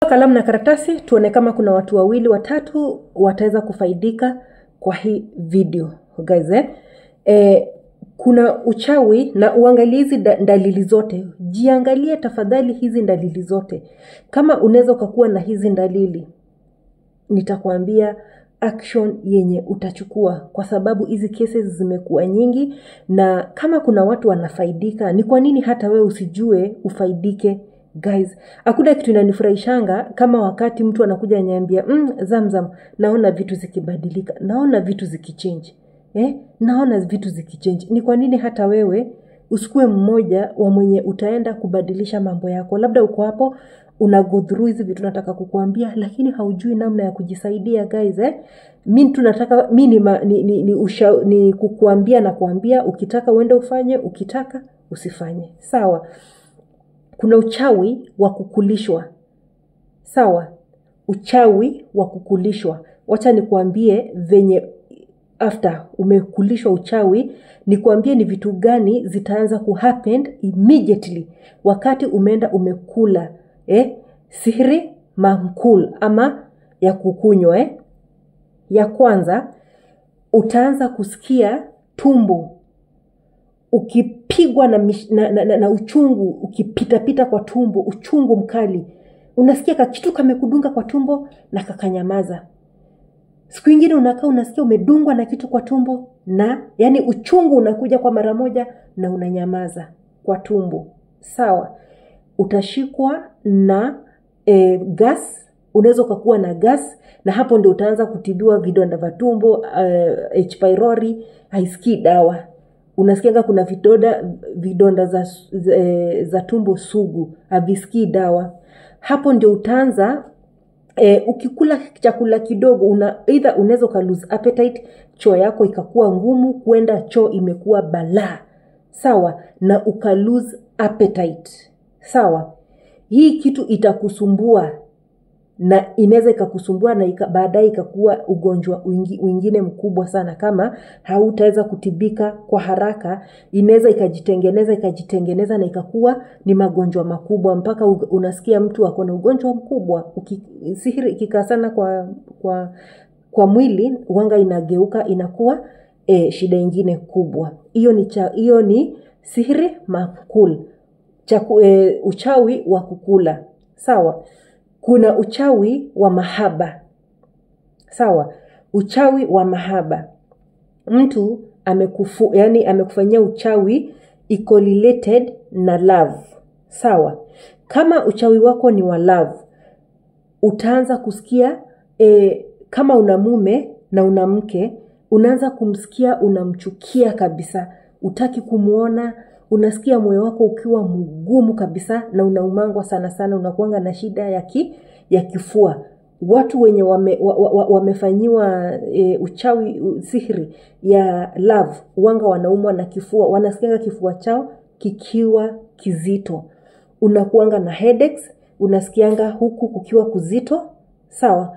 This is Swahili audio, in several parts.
Kalamu na karatasi, tuone kama kuna watu wawili watatu wataweza kufaidika kwa hii video guys. Kuna uchawi na uangalie hizi dalili zote. Jiangalie tafadhali hizi dalili zote. Kama unaweza kuwa na hizi dalili, nitakwambia action yenye utachukua, kwa sababu hizi cases zimekuwa nyingi, na kama kuna watu wanafaidika, ni kwa nini hata wewe usijue ufaidike guys? Hakuna kitu inanifurahishanga kama wakati mtu anakuja anyambia Zamzam, naona vitu zikibadilika, naona vitu zikichange, naona vitu zikichange. Ni kwa nini hata wewe usikue mmoja wa mwenye utaenda kubadilisha mambo yako? Labda uko hapo una go through hizi vitu nataka kukuambia, lakini haujui namna ya kujisaidia guys. Mimi tunataka ni kukuambia na kuambia, ukitaka uende ufanye, ukitaka usifanye. Sawa? Kuna uchawi wa kukulishwa. Sawa? Uchawi wa kukulishwa. Wacha nikuambie venye after umekulishwa uchawi, nikuambie ni vitu gani zitaanza kuhappen immediately wakati umeenda umekula sihiri mamkul ama ya kukunywa. Ya kwanza, utaanza kusikia tumbo ukipigwa na uchungu, ukipita kwa tumbo, uchungu mkali. Unasikia kitu kamekudunga kwa tumbo na kakanyamaza. Siku nyingine unakaa unasikia umedungwa na kitu kwa tumbo, na yani uchungu unakuja kwa mara moja na unanyamaza kwa tumbo. Sawa? Utashikwa na gas, unaweza kuwa na gas, na hapo ndio utaanza kutibiwa vidonda vya tumbo, H pylori, haisikii dawa. Unasikianga kuna vidonda za tumbo sugu, havisikii dawa. Hapo ndio utaanza ukikula chakula kidogo, either unaweza lose appetite, choo yako ikakuwa ngumu, kwenda choo imekuwa balaa. Sawa? Na lose appetite. Sawa? Hii kitu itakusumbua, na inaweza ikakusumbua na baadaye ikakuwa ugonjwa mwingine mkubwa sana. Kama hautaweza kutibika kwa haraka, inaweza ikajitengeneza na ikakuwa ni magonjwa makubwa, mpaka unasikia mtu ako na ugonjwa mkubwa. Sihiri ikikaa sana kwa mwili, wanga inageuka inakuwa shida nyingine kubwa. Hiyo ni sihiri makul, uchawi wa kukula. Sawa? Kuna uchawi wa mahaba. Sawa? Uchawi wa mahaba, mtu amekufanyia uchawi iko related na love. Sawa? Kama uchawi wako ni wa love, utaanza kusikia kama una mume na una mke, unaanza kumsikia unamchukia kabisa, utaki kumuona, unasikia moyo wako ukiwa mgumu kabisa na unaumangwa sana, unakuanga na shida ya kifua. Watu wenye wamefanyiwa uchawi sihiri ya love, wanga wanaumwa na kifua, wanasikia kifua chao kikiwa kizito, unakuanga na headaches, unasikianga huku kukiwa kuzito. Sawa?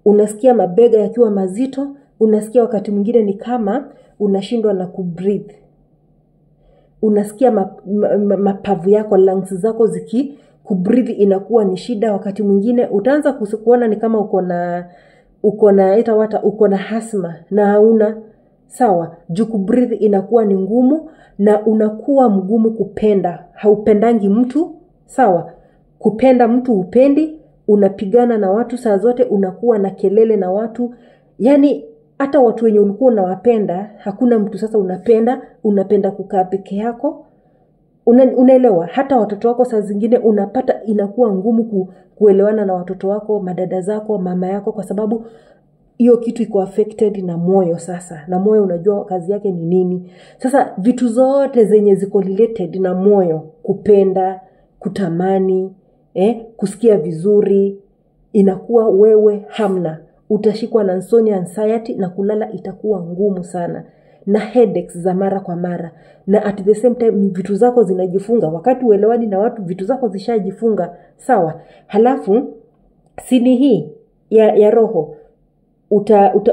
Unasikia mabega yakiwa mazito, unasikia wakati mwingine ni kama unashindwa na kubreathe. Unasikia mapavu yako, lungs zako kubreathe inakuwa ni shida. Wakati mwingine utaanza kuona ni kama uko na asthma na hauna. Sawa? Juu kubreathe inakuwa ni ngumu na unakuwa mgumu kupenda, haupendangi mtu. Sawa? Kupenda mtu upendi, unapigana na watu saa zote, unakuwa na kelele na watu. Yani hata watu wenye ulikuwa unawapenda, hakuna mtu sasa unapenda kukaa peke yako. Unaelewa? Hata watoto wako saa zingine unapata inakuwa ngumu kuelewana na watoto wako, madada zako, mama yako, kwa sababu hiyo kitu iko affected na moyo sasa. Na moyo unajua kazi yake ni nini. Sasa vitu zote zenye ziko related na moyo, kupenda, kutamani, kusikia vizuri, inakuwa wewe hamna. Utashikwa na insomnia, anxiety, na kulala itakuwa ngumu sana, na headaches za mara kwa mara, na at the same time vitu zako zinajifunga. Wakati uelewani na watu, vitu zako zishajifunga. Sawa? Halafu sini hii ya roho,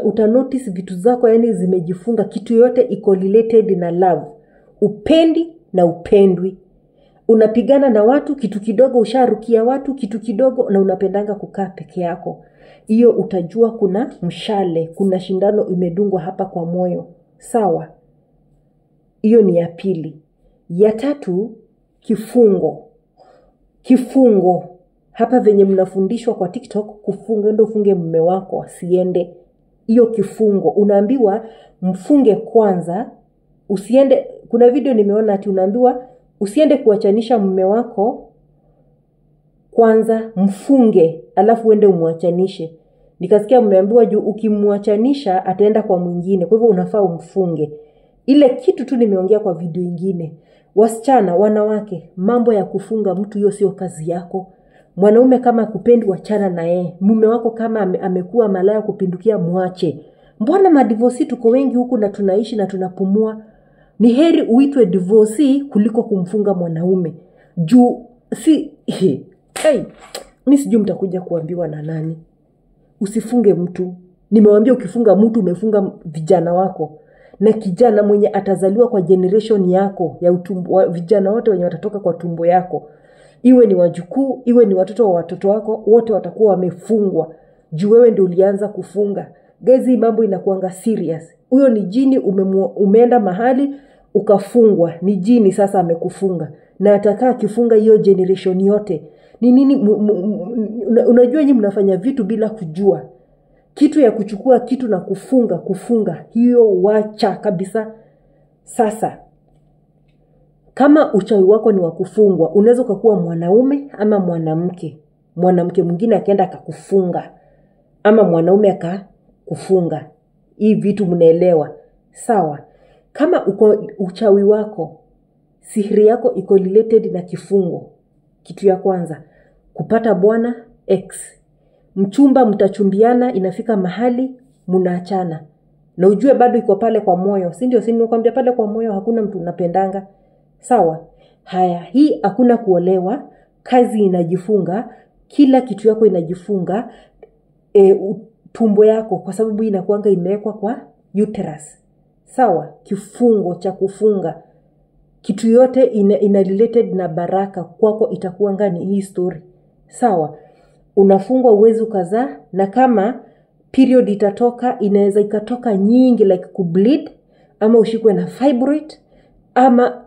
uta notice vitu zako yani zimejifunga. Kitu yote iko related na love, upendi na upendwi. unapigana na watu, kitu kidogo usharukia watu, kitu kidogo, na unapendanga kukaa peke yako. Hiyo utajua kuna mshale, kuna shindano imedungwa hapa kwa moyo. Sawa? Hiyo ni ya pili. Ya tatu, kifungo. Kifungo. Hapa venye mnafundishwa kwa TikTok, kufunga ndio ufunge mume wako asiende. Hiyo kifungo. Unaambiwa mfunge kwanza, usiende. Kuna video nimeona ati unaambiwa usiende kuachanisha mume wako kwanza, mfunge alafu uende umwachanishe. Nikasikia mmeambiwa juu ukimwachanisha ataenda kwa mwingine, kwa hivyo unafaa umfunge. Ile kitu tu nimeongea kwa video nyingine. Wasichana, wanawake, mambo ya kufunga mtu hiyo sio kazi yako. Mwanaume kama kupendi, wachana na yeye. Mume wako kama amekuwa malaya kupindukia, muache. Mbona madivorce tuko wengi huku na tunaishi na tunapumua? Ni heri uitwe divorce kuliko kumfunga mwanaume. Juu si mimi sijui mtakuja kuambiwa na nani. Usifunge mtu. Nimewaambia ukifunga mtu umefunga vijana wako. Na kijana mwenye atazaliwa kwa generation yako ya utumbo, vijana wote wenye watatoka kwa tumbo yako, iwe ni wajukuu, iwe ni watoto wa watoto wako, wote watakuwa wamefungwa. Juu wewe ndio ulianza kufunga. Guys, hii mambo inakuanga serious. Huyo ni jini, umeenda mahali ukafungwa. Ni jini sasa amekufunga. Na atakaa kifunga hiyo generation yote. Ni nini unajua nyinyi mnafanya vitu bila kujua. Kitu ya kuchukua kitu na kufunga, hiyo wacha kabisa. Sasa kama uchawi wako ni wa kufungwa, unaweza kuwa mwanaume ama mwanamke. Mwanamke mwingine akaenda akakufunga, ama mwanaume akakufunga. Hii vitu mnaelewa. Sawa? Kama uchawi wako, sihiri yako iko related na kifungo, kitu ya kwanza, kupata bwana X. Mchumba mtachumbiana, inafika mahali mnaachana. Na ujue bado iko pale kwa moyo. Si ndio? Si nimekwambia pale kwa moyo hakuna mtu unapendanga. Sawa? Haya, hii hakuna kuolewa, kazi inajifunga, kila kitu yako inajifunga, tumbo yako, kwa sababu inakuanga imewekwa kwa uterus. Sawa? Kifungo cha kufunga. Kitu yote ina related na baraka kwako itakuwa ngani hii story. Sawa? Unafungwa uwezi ukazaa, na kama period itatoka, inaweza ikatoka nyingi like kubleed, ama ushikwe na fibroid, ama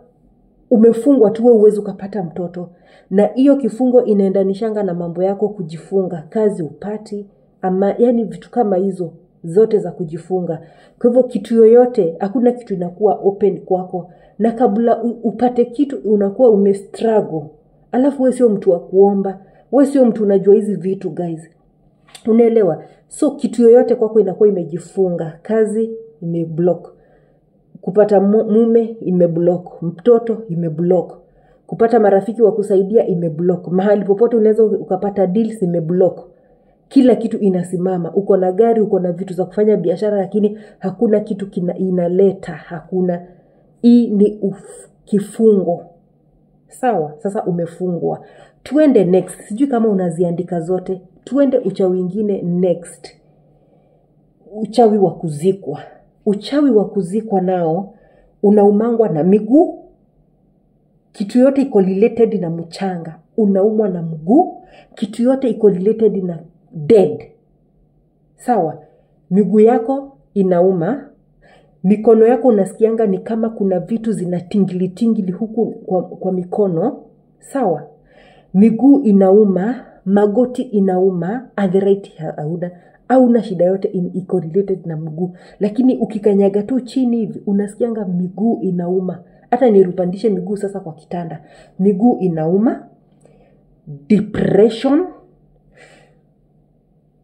umefungwa tu uwezi ukapata mtoto. Na hiyo kifungo inaendanishanga na mambo yako kujifunga, kazi upati, ama yani vitu kama hizo zote za kujifunga. Kwa hivyo kitu yoyote, hakuna kitu inakuwa open kwako, na kabla upate kitu unakuwa umestruggle. Alafu wewe sio mtu wa kuomba, wewe sio mtu unajua hizi vitu guys. Unaelewa? So kitu yoyote kwako inakuwa imejifunga. Kazi imeblock. Kupata mume imeblock. Mtoto imeblock. Kupata marafiki wa kusaidia imeblock. Mahali popote unaweza ukapata deals imeblock. Kila kitu inasimama. Uko na gari, uko na vitu za kufanya biashara, lakini hakuna kitu inaleta. Hakuna. Hii ni kifungo. Sawa? Sasa umefungwa. Tuende next. Sijui kama unaziandika zote. Tuende uchawi wengine next. Uchawi wa kuzikwa. Uchawi wa kuzikwa nao unaumangwa na miguu. Kitu yote iko related na mchanga. Unaumwa na mguu. Kitu yote iko related na dead. Sawa? Miguu yako inauma. Mikono yako unasikianga ni kama kuna vitu zinatingili huku kwa mikono. Sawa? Miguu inauma, magoti inauma, arthritis hauna shida yote iko related na mguu. Lakini ukikanyaga tu chini hivi unasikianga miguu inauma. Hata nirupandishe miguu sasa kwa kitanda. Miguu inauma, depression,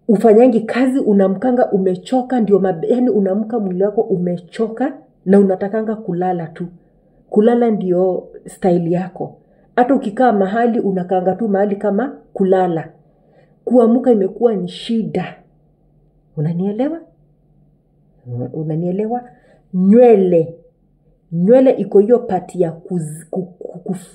ufanyangi kazi, unamkanga umechoka, ndio yani unamka mwili wako umechoka na unatakanga kulala tu. Kulala ndio style yako. Hata ukikaa mahali unakanga tu mahali kama kulala. Kuamka imekuwa ni shida. Unanielewa? Unanielewa? Nywele iko hiyo pati ya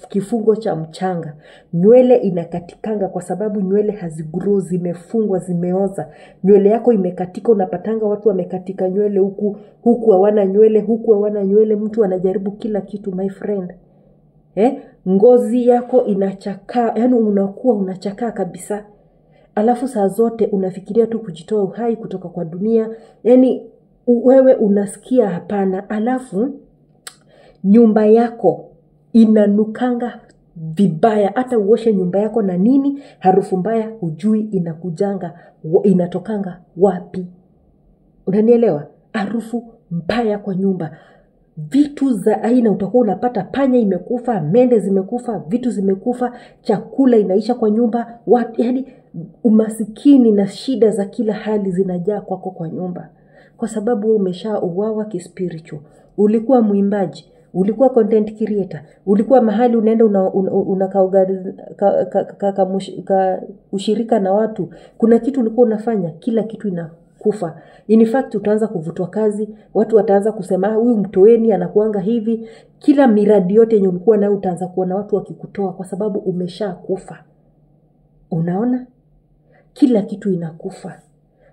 kifungo cha mchanga. Nywele inakatikanga kwa sababu nywele hazigrow, zimefungwa, zimeoza. Nywele yako imekatika, unapatanga watu wamekatika nywele huku hawana nywele, huku hawana nywele. Mtu anajaribu kila kitu my friend. Ngozi yako inachakaa, yani unakuwa unachakaa kabisa. Alafu saa zote unafikiria tu kujitoa uhai kutoka kwa dunia. Yani wewe unasikia hapana. Alafu nyumba yako inanukanga vibaya. Hata uoshe nyumba yako na nini, harufu mbaya hujui inakujanga, inatokanga wapi. Unanielewa? Harufu mbaya kwa nyumba. Vitu za aina utakuwa unapata panya imekufa, mende zimekufa, vitu zimekufa, chakula inaisha kwa nyumba, yani umasikini na shida za kila hali zinajaa kwako kwa nyumba. Kwa sababu wewe umeshauawa kispiritual. Ulikuwa mwimbaji, ulikuwa content creator, ulikuwa mahali unaenda ushirika na watu, kuna kitu ulikuwa unafanya, kila kitu inakufa. In fact utaanza kuvutwa kazi, watu wataanza kusema huyu mtoeni anakuanga hivi, kila miradi yote yenye ulikuwa nayo utaanza kuona watu wakikutoa kwa sababu umeshakufa. Unaona? Kila kitu inakufa.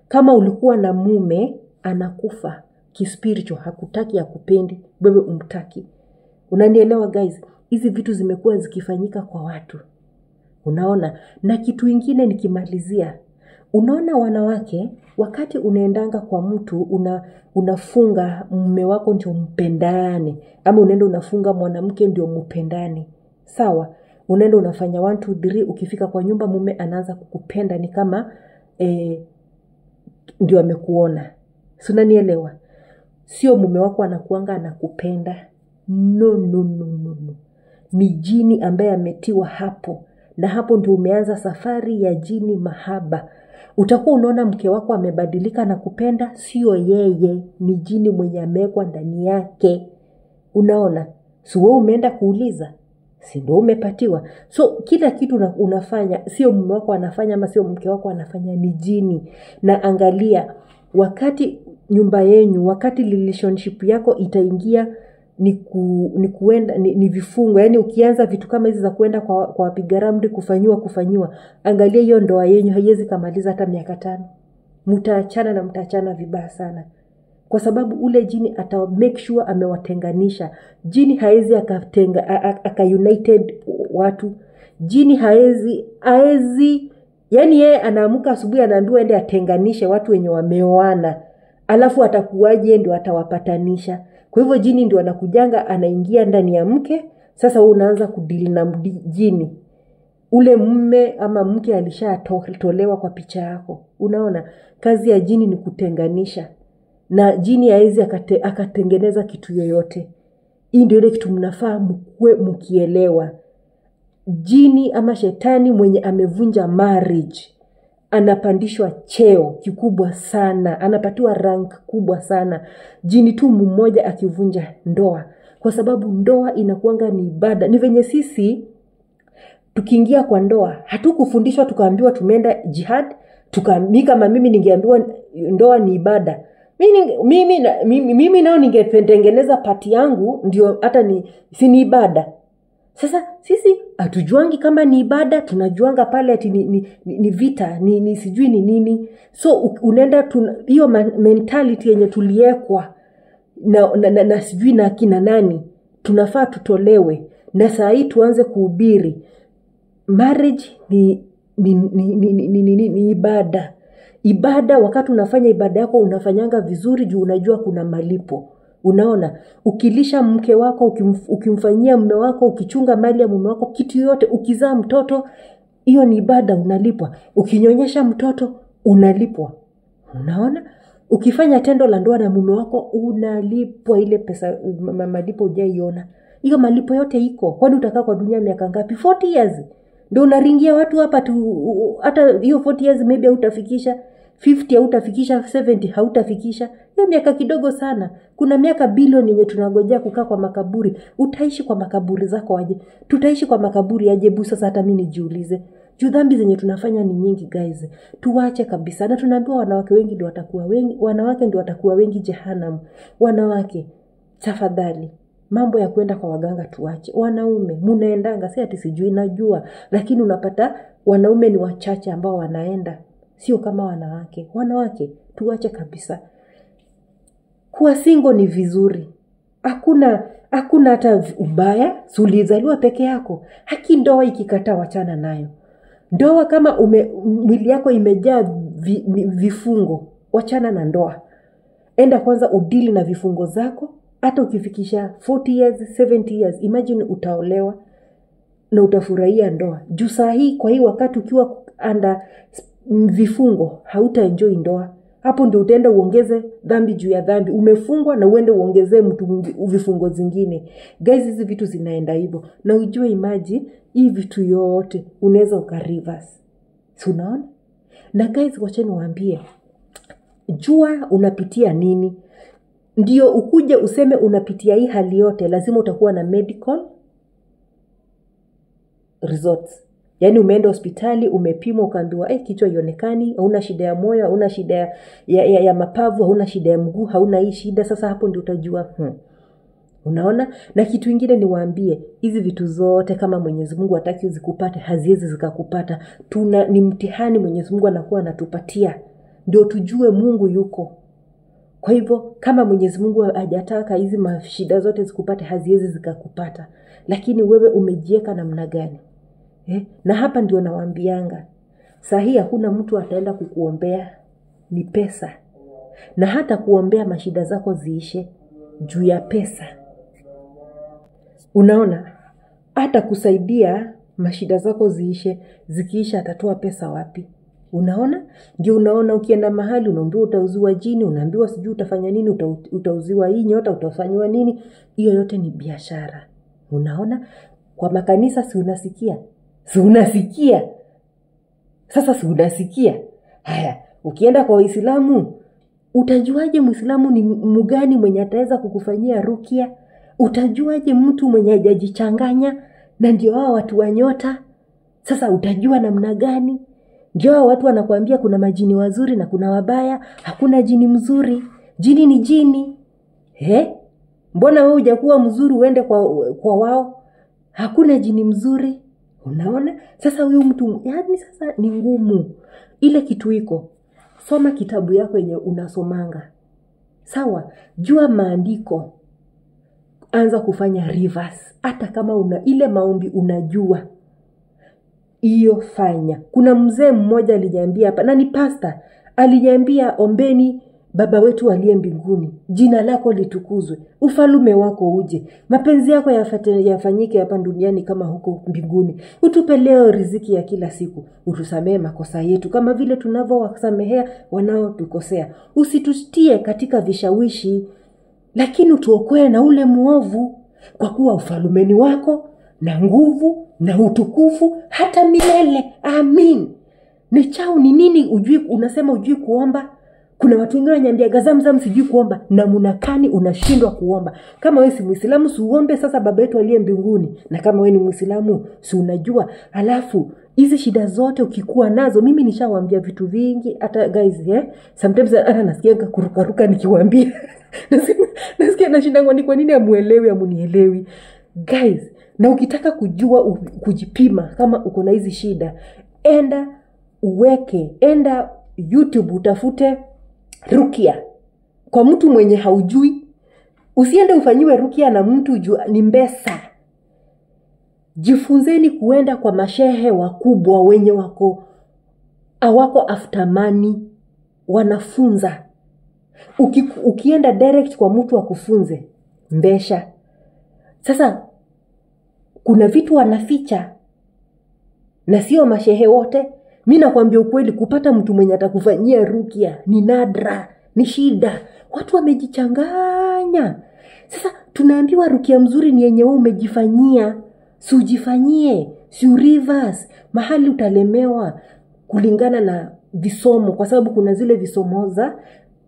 Kama ulikuwa na mume anakufa kispiritual, hakutaki, hakupendi, wewe umtaki. Unanielewa guys? Hizi vitu zimekuwa zikifanyika kwa watu. Unaona? Na kitu kingine nikimalizia, unaona wanawake, wakati unaendanga kwa mtu unafunga mume wako ndio mpendane, ama unaenda unafunga mwanamke ndio mpendane. Sawa? Unaenda unafanya 1 2 3, ukifika kwa nyumba mume anaanza kukupenda, ni kama ndio amekuona. Si unanielewa? Sio mume wako anakuanga anakupenda. No. Ni jini ambaye ametiwa hapo. Na hapo ndio umeanza safari ya jini mahaba. Utakuwa unaona mke wako amebadilika na kupenda, sio yeye, ni jini mwenye amewekwa ndani yake. Unaona? So wewe umeenda kuuliza, si ndio umepatiwa? So kila kitu unafanya sio mume wako anafanya, ama sio mke wako anafanya, ni jini. Na angalia, wakati nyumba yenu, wakati relationship yako itaingia ni kuenda ni vifungo, yani ukianza vitu kama hizi za kuenda kwa wapiga ramli kufanyiwa, angalia hiyo ndoa yenu haiwezi kamaliza hata miaka 5. Mtaachana vibaya sana. Kwa sababu ule jini ata make sure amewatenganisha. Jini haezi aka united watu. Jini haezi yani yeye anaamuka asubuhi anaambiwa ende atenganishe watu wenye wameoana. Alafu atakuwaje ndio atawapatanisha. Kwa hivyo jini ndio anakujanga, anaingia ndani ya mke. Sasa wewe unaanza kudili na jini. Ule mume ama mke alishatolewa kwa picha yako. Unaona? Kazi ya jini ni kutenganisha. Na jini haezi akatengeneza kitu yoyote. Hii ndio ile kitu mnafaa mkue mkielewa. Jini ama shetani mwenye amevunja marriage anapandishwa cheo kikubwa sana, anapatiwa rank kubwa sana. Jini tu mmoja akivunja ndoa, kwa sababu ndoa inakuanga ni ibada. Ni venye sisi tukiingia kwa ndoa hatukufundishwa tukaambiwa tumeenda jihad, kama mimi ningeambiwa ndoa ni ibada, mimi nao ningetengeneza pati yangu ndio hata si ni ibada. Sasa sisi hatujuangi kama ni ibada, tunajuanga pale ati ni vita, ni sijui ni nini. So unaenda hiyo mentality yenye tuliekwa na sijui na kina nani, tunafaa tutolewe. Na saa hii tuanze kuhubiri marriage ni ibada. Ibada, wakati unafanya ibada yako unafanyanga vizuri juu unajua kuna malipo. Unaona? Ukilisha mke wako, ukimfanyia mume wako, ukichunga mali ya mume wako, kitu yote, ukizaa mtoto, hiyo ni ibada, unalipwa. Ukinyonyesha mtoto, unalipwa. Unaona? Ukifanya tendo la ndoa na mume wako, unalipwa ile pesa, malipo hujaiona. Hiyo malipo yote iko. Kwani utakaa kwa dunia miaka ngapi? 40 years. Ndio unaringia watu hapa tu, hata hiyo 40 years maybe hautafikisha, 50 hautafikisha, 70 hautafikisha. Hiyo miaka kidogo sana. Kuna miaka bilioni yenye tunangojea kukaa kwa makaburi. Utaishi kwa makaburi zako aje? Tutaishi kwa makaburi aje? Sasa hata mimi nijiulize. Juu dhambi zenye tunafanya ni nyingi guys. Tuache kabisa. Na tunaambiwa wanawake wengi ndio watakuwa wengi, wanawake ndio watakuwa wengi jehanamu. Wanawake, tafadhali, mambo ya kwenda kwa waganga tuache. Wanaume mnaendanga, si ati sijui, najua, lakini unapata wanaume ni wachache ambao wanaenda. Sio kama wanawake. Wanawake tuache kabisa. Kuwa single ni vizuri. Hakuna hata ubaya, ulizaliwa peke yako. Haki ndoa ikikataa, wachana nayo. Ndoa kama mwili yako imejaa vifungo, wachana na ndoa. Enda kwanza udili na vifungo zako. Hata ukifikisha 40 years, 70 years, imagine utaolewa na utafurahia ndoa. Juu saa hii, kwa hii wakati ukiwa under vifungo, hauta-enjoy ndoa. Hapo ndio utaenda uongeze dhambi juu ya dhambi. Umefungwa na uende uongezee mtu vifungo zingine. Guys, hizi vitu zinaenda hivyo. Na ujue imagine, hii vitu yote unaweza uka-reverse. Si unaona? Na guys, wacheni waambie, jua unapitia nini. Ndio ukuje useme unapitia hii hali yote, lazima utakuwa na medical results. Yaani umeenda hospitali, umepimwa, ukaambiwa kichwa haionekani, hauna shida ya moyo, hauna shida ya mapavu, hauna shida ya mguu, hauna hii shida. Sasa hapo ndio utajua. Unaona? Na kitu kingine niwaambie, hizi vitu zote kama Mwenyezi Mungu hataki uzikupate, haziwezi zikakupata. Ni mtihani Mwenyezi Mungu anakuwa anatupatia. Ndio tujue Mungu yuko. Kwa hivyo kama Mwenyezi Mungu hajataka hizi mashida zote zikupate, haziwezi zikakupata. Lakini wewe umejieka namna gani? Na hapa ndio nawaambianga. Sahi hakuna mtu ataenda kukuombea, ni pesa. Na hata kuombea mashida zako ziishe juu ya pesa. Unaona? Hata kusaidia mashida zako ziishe, zikiisha atatoa pesa wapi? Unaona? Ndio unaona ukienda mahali unaambiwa utauziwa jini, unaambiwa sijui utafanya nini, utauziwa hii nyota, utafanywa nini. Hiyo yote ni biashara. Unaona? Kwa makanisa si unasikia? Si unasikia? Sasa si unasikia? Haya, ukienda kwa Waislamu, utajuaje Muislamu ni mgani mwenye ataweza kukufanyia rukia? Utajuaje mtu mwenye hajajichanganya? Na ndio hao watu wa nyota. Sasa utajua namna gani? Ndio watu wanakuambia kuna majini wazuri na kuna wabaya. Hakuna jini mzuri. Jini ni jini. Mbona wewe hujakuwa mzuri uende kwa wao? Hakuna jini mzuri. Unaona? Sasa huyu mtu, yaani sasa ni ngumu. Ile kitu iko. Soma kitabu yako yenye unasomanga. Sawa? Jua maandiko. Anza kufanya reverse. Hata kama ile maombi unajua. Iyo fanya. Kuna mzee mmoja aliniambia hapa, na ni pastor, aliniambia ombeni Baba wetu aliye mbinguni, jina lako litukuzwe, ufalme wako uje, mapenzi yako yafanyike hapa duniani kama huko mbinguni. Utupe leo riziki ya kila siku, utusamee makosa yetu kama vile tunavyowasamehea wanaotukosea. Usitutie katika vishawishi, lakini utuokoe na ule muovu, kwa kuwa ufalme wako na nguvu na utukufu hata milele. Amin. Ni chao ni nini unasema ujui kuomba? Kuna watu wengine wananiambia Gazamzam sijui kuomba, na munakani unashindwa kuomba. Kama wewe si Muislamu si uombe sasa Baba yetu aliye mbinguni, na kama wewe ni Muislamu si unajua. Alafu hizi shida zote ukikuwa nazo, mimi nishawaambia vitu vingi hata guys sometimes nasikia kurukaruka nikiwaambia. Nasikia nashinda kwa nini amunielewi guys. Na ukitaka kujua kujipima kama uko na hizi shida, enda YouTube utafute rukia kwa mtu mwenye haujui. Usiende ufanyiwe rukia na mtu ni mbesa. Jifunzeni kuenda kwa mashehe wakubwa wenye hawako after money, wanafunza. Ukienda direct kwa mtu akufunze, mbesha. Sasa kuna vitu wanaficha na sio mashehe wote. Mimi nakwambia ukweli, kupata mtu mwenye atakufanyia rukia ni nadra, ni shida. Watu wamejichanganya. Sasa tunaambiwa rukia mzuri ni yenye wewe umejifanyia. Si ujifanyie, si reverse. Mahali utalemewa kulingana na visomo, kwa sababu kuna zile visomo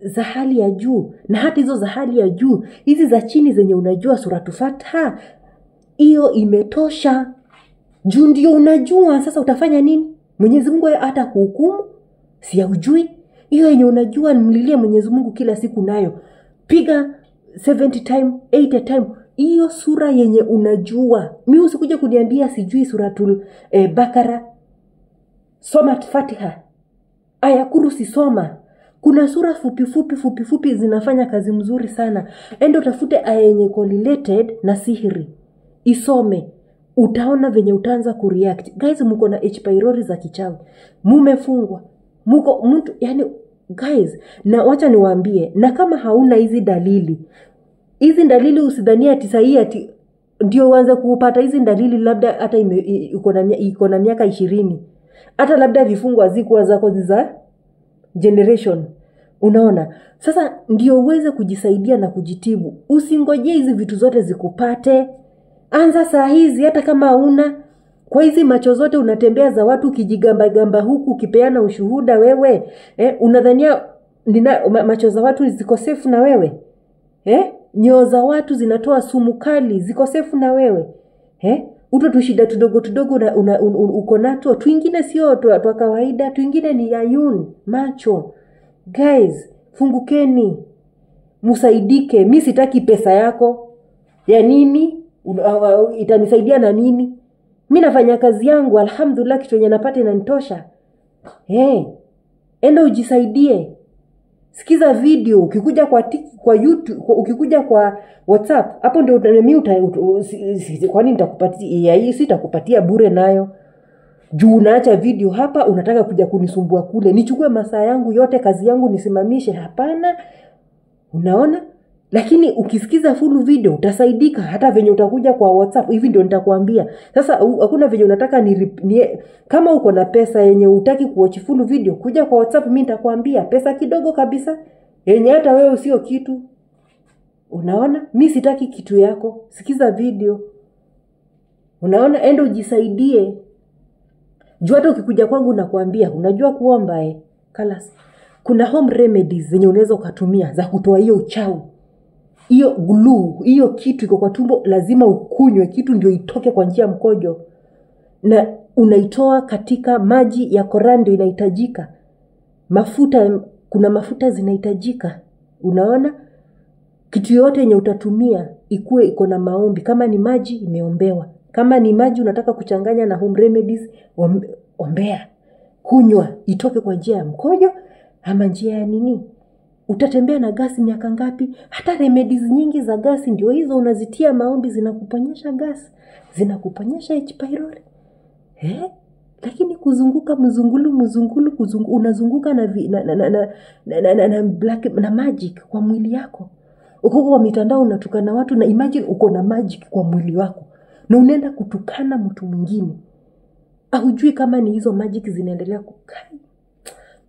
za hali ya juu, na hata hizo za hali ya juu, hizi za chini zenye unajua Suratul Fatiha, hiyo imetosha. Juu ndio unajua. Sasa utafanya nini? Mwenyezi Mungu hata kuhukumu si ya ujui. Hiyo yenye unajua mlilie Mwenyezi Mungu kila siku nayo. Piga 70 time, 80 time. Hiyo sura yenye unajua. Mimi usikuja kuniambia sijui Suratul Bakara. Soma Fatiha. Aya Kursi soma. Kuna sura fupi zinafanya kazi mzuri sana. Enda utafute aya yenye correlated na sihiri. Isome. Utaona venye utaanza kureact. Guys, mko na H pylori za kichawi. Mumefungwa. Mko mtu yani guys, na wacha niwaambie, na kama hauna hizi dalili usidhania ati sahi ati ndio uanze kupata hizi dalili, labda hata iko na miaka 20. Hata labda vifungo hazikuwa zako za generation. Unaona? Sasa ndio uweze kujisaidia na kujitibu. Usingojee hizi vitu zote zikupate. Anza saa hizi, hata kama hauna. Kwa hizi macho zote unatembea za watu ukijigamba huku ukipeana ushuhuda wewe. Unadhania macho za watu ziko safe na wewe? Nyoo za watu zinatoa sumu kali, ziko safe na wewe? Uto tushida tudogo uko nato. Tuingine sio tu kawaida, tuingine ni ayun, macho. Guys, fungukeni. Musaidike. Mimi sitaki pesa yako. Ya nini? Itanisaidia na nini? Mimi nafanya kazi yangu, alhamdulillah, kitu yenye napata inanitosha. Enda ujisaidie. Sikiza video, ukikuja kwa YouTube, ukikuja kwa WhatsApp, hapo ndio mimi kwani nitakupatia hii, sitakupatia bure nayo. Juu unaacha video hapa unataka kuja kunisumbua kule. Nichukue masaa yangu yote, kazi yangu nisimamishe? Hapana. Unaona? Lakini ukisikiza full video utasaidika. Hata venye utakuja kwa WhatsApp hivi ndio nitakwambia. Sasa hakuna venye unataka kama uko na pesa yenye utaki kuwatch full video, kuja kwa WhatsApp mimi nitakwambia pesa kidogo kabisa yenye hata wewe sio kitu. Unaona? Mimi sitaki kitu yako. Sikiza video. Unaona? Enda ujisaidie. Jua hata ukikuja kwangu nakwambia unajua kuomba kalas. Kuna home remedies zenye unaweza ukatumia za kutoa hiyo uchawi. Hiyo glue, hiyo kitu iko kwa tumbo, lazima ukunywe kitu ndio itoke kwa njia mkojo. Na unaitoa katika maji ya Qur'an ndio inahitajika. Kuna mafuta zinahitajika. Unaona? Kitu yote yenye utatumia ikuwe iko na maombi. Kama ni maji imeombewa. Kama ni maji unataka kuchanganya na home remedies, ombea. Kunywa itoke kwa njia ya mkojo ama njia ya nini? Utatembea na gasi miaka ngapi? Hata remedies nyingi za gasi ndio hizo unazitia maombi, zinakuponyesha gasi, zinakuponyesha H pylori. Lakini kuzunguka unazunguka na black na magic kwa mwili yako. Uko kwa mitandao unatukana watu, na imagine uko na magic kwa mwili wako. Na unaenda kutukana mtu mwingine. Hujui kama ni hizo magic zinaendelea kukaa.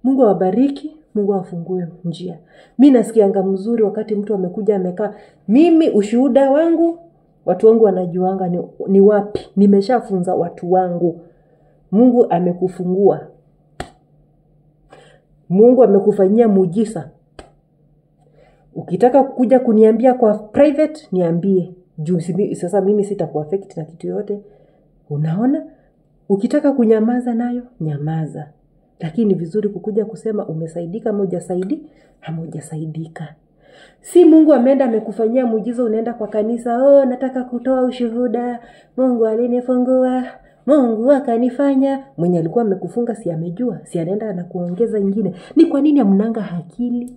Mungu awabariki, Mungu afungue njia. Mimi nasikianga mzuri wakati mtu amekuja amekaa. Mimi ushuhuda wangu, watu wangu wanajuanga ni wapi. Nimeshafunza watu wangu. Mungu amekufungua. Mungu amekufanyia muujiza. Ukitaka kuja kuniambia kwa private, niambie. Juu sasa mimi sitakuaffect na kitu yote. Unaona? Ukitaka kunyamaza nayo, nyamaza. Lakini vizuri kukuja kusema umesaidika ama hujasaidika. Si Mungu ameenda amekufanyia muujiza unaenda kwa kanisa, nataka kutoa ushuhuda, Mungu alinifungua, Mungu akanifanya. Mwenye alikuwa amekufunga si amejua, si anaenda anakuongeza nyingine. Ni kwa nini hamnanga akili?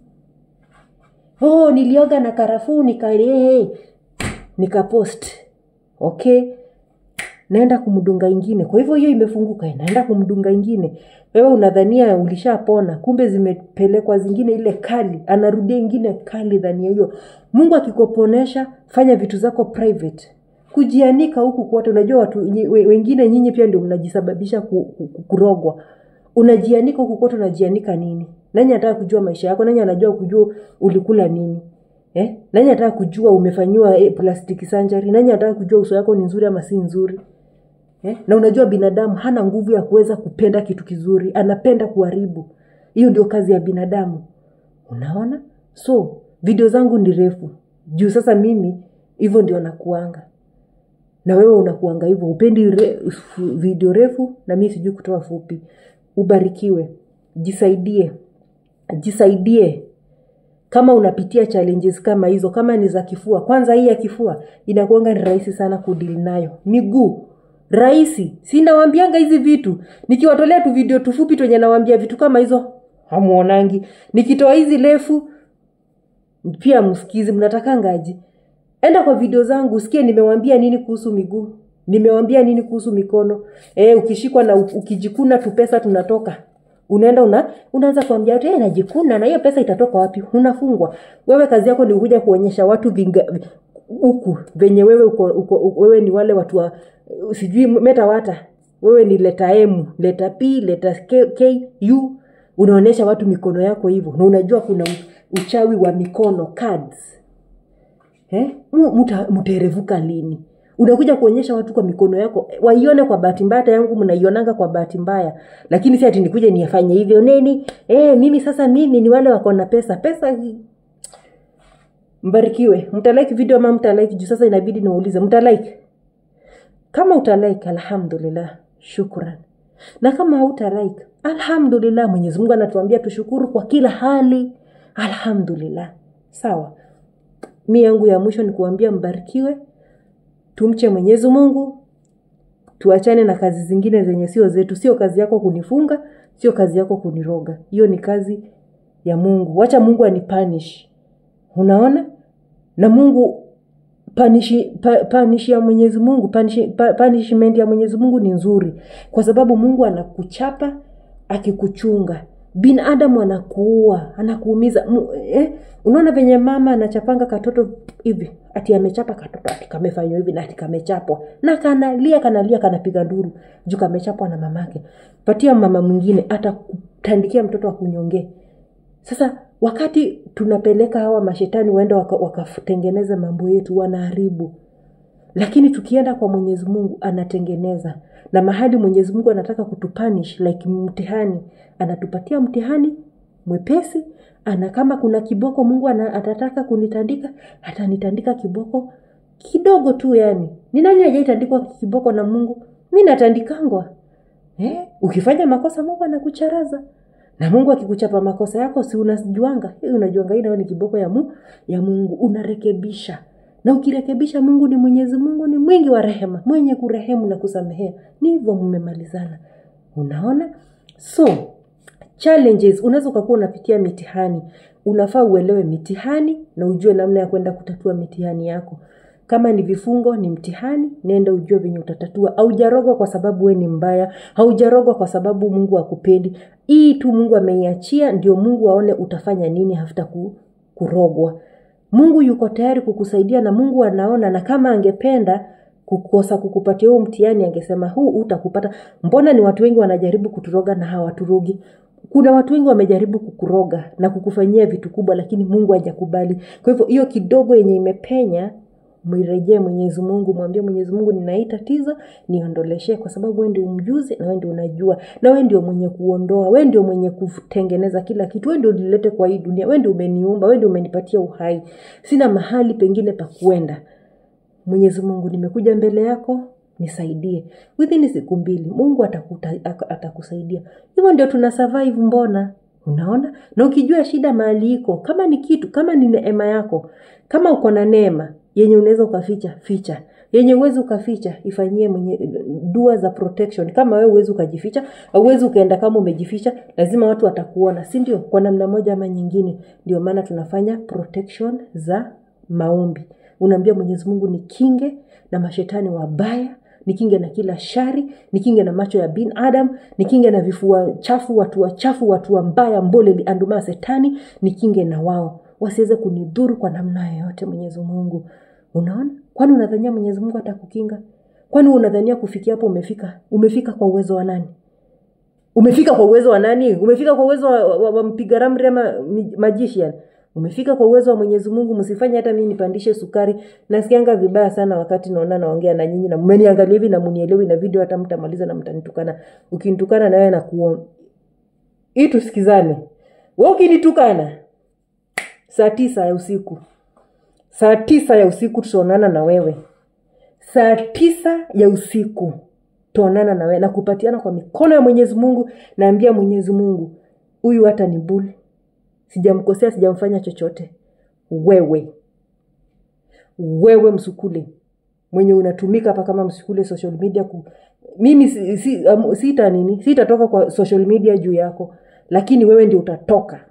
Nilioga na karafuu nikapost. Okay? Naenda kumdunga ingine. Kwa hivyo hiyo imefunguka, naenda kumdunga ingine. Wewe unadhania ulishapona, kumbe zimepelekwa zingine ile kali, anarudia ingine kali dhania hiyo. Mungu akikoponesha, fanya vitu zako private. Kujianika huku kwote, unajua watu wengine nyinyi pia ndio mnajisababisha kurogwa. Unajianika huku kwote, unajianika nini? Nani anataka kujua maisha yako? Nani anajua kujua ulikula nini? Nani anataka kujua umefanywa plastic surgery? Nani anataka kujua uso yako ni nzuri ama si nzuri? Na unajua binadamu hana nguvu ya kuweza kupenda kitu kizuri, anapenda kuharibu. Hiyo ndio kazi ya binadamu. Unaona? So, video zangu ni refu. Juu sasa mimi hivyo ndio nakuanga. Na wewe unakuanga hivyo, upendi video refu na mimi sijui kutoa fupi. Ubarikiwe. Jisaidie. Kama unapitia challenges kama hizo, kama ni za kifua, kwanza hii ya kifua inakuanga ni rahisi sana kudeal nayo. Miguu rahisi. Sina waambianga hizi vitu. Nikiwatolea tu video tufupi tu yenye nawaambia vitu kama hizo, hamuonangi. Nikitoa hizi refu pia msikizi, mnataka ngaji. Enda kwa video zangu usikie nimewaambia nini kuhusu miguu, nimewaambia nini kuhusu mikono. Ukishikwa na ukijikuna tu pesa tunatoka. Unaenda unaanza kuambia watu najikuna na hiyo pesa itatoka wapi? Unafungwa. Wewe kazi yako ni kuja kuonyesha watu huku venye wewe wewe ni wale watu wa sijui metawata. Wewe ni leta M, leta P, leta K, U. Unaonesha watu mikono yako hivyo. Na unajua kuna uchawi wa mikono cards. Mtaerevuka lini? Unakuja kuonyesha watu kwa mikono yako. Waione kwa bahati mbaya yangu mnaionanga kwa bahati mbaya. Lakini si ati nikuje nifanye hivyo nini? Mimi sasa mimi ni wale wako na pesa. Pesa mbarikiwe. Mtalike video ama mtalike juu sasa inabidi niwaulize mtalike. Kama utalike alhamdulillah, shukran. Na kama hautalike alhamdulillah, Mwenyezi Mungu anatuambia tushukuru kwa kila hali. Alhamdulillah. Sawa. Mimi yangu ya mwisho ni kuambia mbarikiwe. Tumche Mwenyezi Mungu. Tuachane na kazi zingine zenye sio zetu. Sio kazi yako kunifunga, sio kazi yako kuniroga. Hiyo ni kazi ya Mungu. Wacha Mungu anipunish. Unaona? Na Mungu punish ya Mwenyezi Mungu, punishment ya Mwenyezi Mungu ni nzuri. Kwa sababu Mungu anakuchapa akikuchunga. Binadamu anakuua, anakuumiza. Unaona venye mama anachapanga katoto hivi, ati amechapa katoto ati kamefanywa hivi na ati kamechapwa. Na kanalia kanapiga nduru juu kamechapwa na mamake. Patia mama mwingine atakutandikia mtoto akunyonge. Sasa wakati tunapeleka hawa mashetani waende wakatengeneza mambo yetu, wanaharibu. Lakini tukienda kwa Mwenyezi Mungu anatengeneza. Na mahali Mwenyezi Mungu anataka kutupunish like mtihani, anatupatia mtihani mwepesi. Kama kuna kiboko Mungu atataka kunitandika, atanitandika kiboko kidogo tu yani. Ni nani hajaitandikwa kiboko na Mungu? Mimi natandikangwa. Ukifanya makosa Mungu anakucharaza. Na Mungu akikuchapa makosa yako si unajuanga. Unajuanga hii ni kiboko ya Mungu, unarekebisha. Na ukirekebisha, Mungu ni Mwenyezi Mungu ni mwingi wa rehema, mwenye kurehemu na kusamehea. Ni hivyo mmemalizana. Unaona? So, challenges unaweza kuwa unapitia mitihani. Unafaa uelewe mitihani na ujue namna ya kwenda kutatua mitihani yako. Kama ni vifungo ni mtihani, nenda ujue venye utatatua. Haujarogwa kwa sababu wewe ni mbaya, haujarogwa kwa sababu Mungu hakupendi. Hii tu Mungu ameiachia ndio Mungu aone utafanya nini hafta kurogwa. Mungu yuko tayari kukusaidia na Mungu anaona, na kama angependa kukosa kukupatia huo mtihani angesema huu utakupata. Mbona ni watu wengi wanajaribu kuturoga na hawaturogi? Kuna watu wengi wamejaribu kukuroga na kukufanyia vitu kubwa lakini Mungu hajakubali. Kwa hivyo hiyo kidogo yenye imepenya, mwirejee Mwenyezi Mungu, mwambie Mwenyezi Mungu nina tatizo, niondoleshe kwa sababu wewe ndio umjuzi na wewe ndio unajua. Na wewe ndio mwenye kuondoa, wewe ndio mwenye kutengeneza kila kitu, wewe ndio ulilete kwa hii dunia, wewe ndio umeniumba, wewe ndio umenipatia uhai. Sina mahali pengine pa kuenda. Mwenyezi Mungu nimekuja mbele yako, nisaidie. Within siku 2 Mungu atakusaidia. Hivyo ndio tuna survive mbona? Unaona? Na ukijua shida mahali iko, kama ni kitu, kama ni neema yako, kama uko na neema yenye unaweza ukaficha, ficha. Yenye uwezo ukaficha, ifanyie dua za protection. Kama wewe uwezo ukajificha, uwezo ukaenda kama umejificha, lazima watu watakuona, si ndio? Kwa namna moja ama nyingine. Ndio maana tunafanya protection za maombi. Unaambia Mwenyezi Mungu nikinge na mashetani wabaya, nikinge na kila shari, nikinge na macho ya binadamu, nikinge na vifua chafu, watu wachafu, watu wabaya, mbole anduma setani, nikinge na wao. Wasiweze kunidhuru kwa namna yoyote Mwenyezi Mungu. Unaona? Kwani unadhania Mwenyezi Mungu atakukinga? Kwani unadhania kufikia hapo umefika? Umefika kwa uwezo wa nani? Umefika kwa uwezo wa nani? Umefika kwa uwezo wa mpiga ramli ama magician? Umefika kwa uwezo wa Mwenyezi Mungu. Msifanye hata mimi nipandishe sukari. Nasikianga vibaya sana wakati naongea na nyinyi na mmeniangalia hivi na munielewi na video hata mtamaliza na mtanitukana. Ukinitukana na wewe na hii tusikizane. Wewe ukinitukana saa 9 ya usiku. Saa 9 ya usiku tutaonana na wewe. Saa 9 ya usiku tutaonana na wewe na kupatiana kwa mikono ya Mwenyezi Mungu. Naambia Mwenyezi Mungu, huyu hata ni buli. Sijamkosea, sijamfanya chochote. Wewe msukule mwenye unatumika hapa kama msukule social media mimi sitatoka kwa social media juu yako. lakini wewe ndio utatoka.